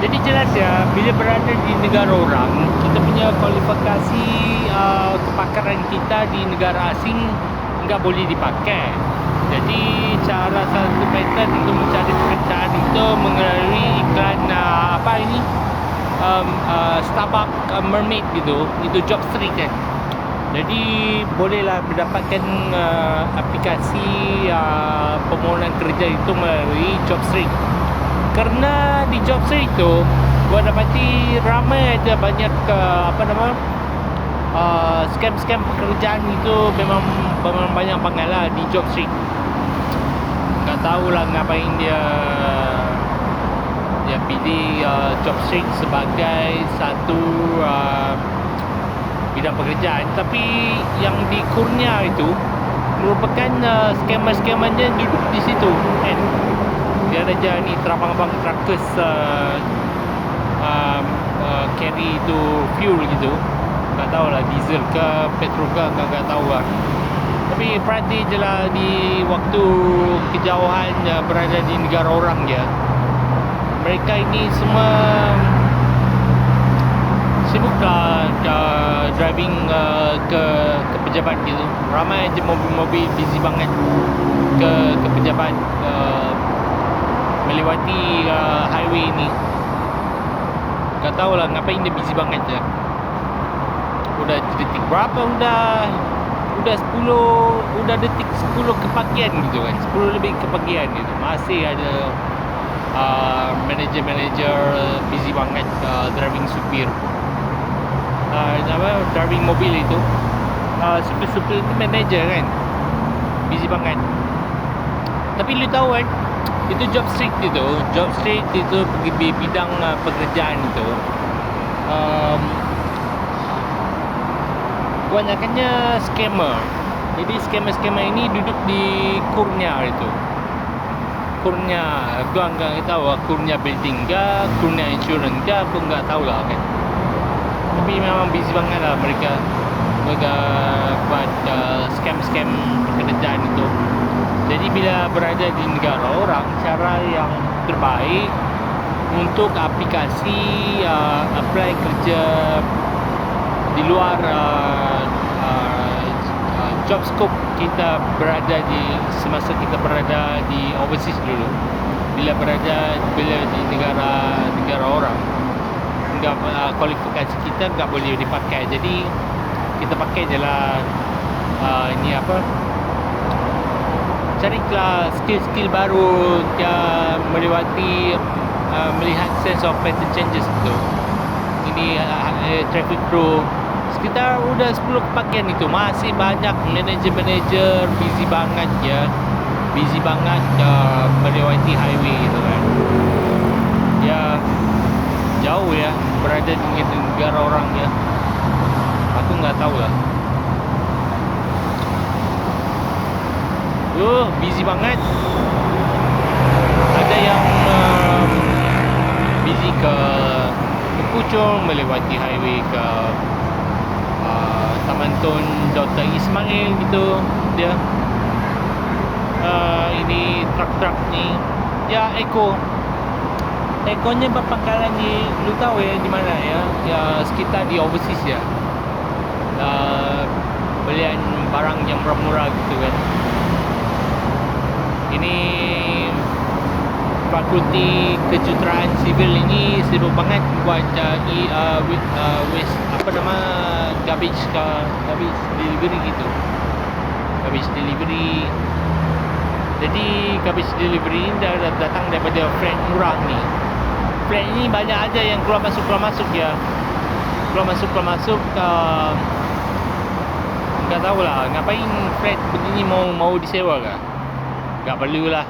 Jadi jelas ya, bila berada di negara orang, kita punya kualifikasi kepakaran kita di negara asing nggak boleh dipakai. Jadi cara satu method untuk mencari pekerjaan itu melalui iklan Starbucks Mermaid gitu, itu job street kan. Jadi bolehlah mendapatkan aplikasi permohonan kerja itu melalui job street. Kerana di job street itu gua dapati ramai ada banyak scam-scam pekerjaan itu memang banyak banget lah di job street. Tak tahulah ngapain dia pilih job street sebagai satu bidang pekerjaan. Tapi yang di Kurnia itu merupakan scammer-scammernya duduk di situ kan. Dia ada je ni abang-abang truckers carry itu fuel gitu. Tak tahulah diesel ke petrol ke tak tahu lah. Tapi perhati je lah di waktu kejauhan berada di negara orang je. Mereka ini semua sibuklah driving ke pejabat gitu. Ramai je mobil-mobil busy banget ke pejabat melewati highway ni. Tak tahulah ngapain dia busy banget je. Udah detik berapa udah 10 detik 10 kepagian gitu kan. 10 lebih kepagian gitu. Masih ada manager busy banget driving supir. Driving mobil itu. Supir itu manager kan. Busy banget. Tapi lu tahu kan, itu job street itu bidang pekerjaan itu kebanyakannya scammer. Jadi scammer ini duduk di Kurnia itu. Kurnia, gua enggak tahu Kurnia building ke, Kurnia insurance ke, aku enggak tahu lah kan. Tapi memang busy banget lah mereka buat scam pekerjaan itu. Jadi bila berada di negara orang, cara yang terbaik untuk aplikasi apply kerja di luar job scope kita semasa kita berada di overseas dulu. Bila di negara orang, enggak kualifikasi kita enggak boleh dipakai. Jadi kita pakai je lah carilah skill-skill baru, melewati melihat sense of pattern changes itu. Ini traffic crew sekitar udah 10 kepagian itu masih banyak manager busy banget melewati highway itu kan. Ya jauh ya berada di negara orang ya. Aku nggak tahu lah. Busy banget. Ada yang busy ke Puchong melewati highway ke Taman Tun Dr. Ismail gitu dia. Ini truk ni ya Econya berpangkalan di, lu tahu ya di mana ya? Ya sekitar di overseas ya. Belian barang yang murah-murah gitu kan. Ini Fakulti Kejuruteraan Sivil ini sibuk banget buat garbage delivery gitu. Garbage delivery. Jadi garbage delivery ini dah datang daripada flat murah ni. Flat ni banyak aja yang keluar masuk ya. Keluar masuk enggak tahulah ngapain flat begini mau disewa ke? Tak perlulah.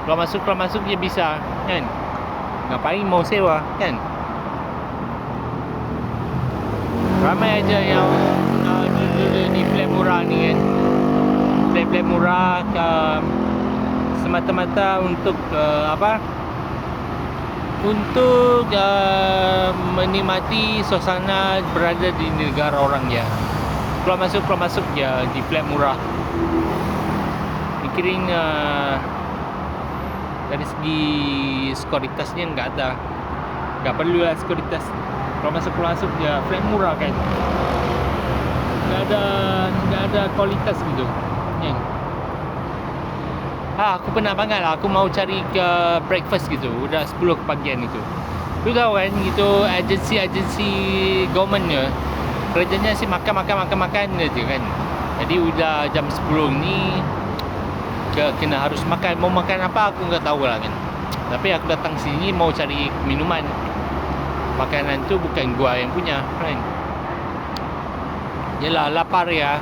Keluar masuk je bisa kan. Ngapain mau sewa kan? Ramai aja yang di flat murah ni kan. Flat murah semata-mata untuk untuk menikmati suasana berada di negara orang ya. Keluar masuk ya di flat murah. Mikirin dari segi sekuritasnya enggak ada. Tak perlulah sekuritas. Kalau masuk je flat murah kan. Tak ada kualitas gitu. Kan? Aku pernah banget lah. Aku mau cari ke breakfast gitu. Udah 10 kepagian itu. Lu tahu kan gitu, agensi government ni kerjanya si makan je kan. Jadi udah jam 10 ni kena harus makan. Mau makan apa aku enggak tahu lah kan. Tapi aku datang sini mau cari minuman. Makanan tu bukan gua yang punya kan. Yelah lapar ya.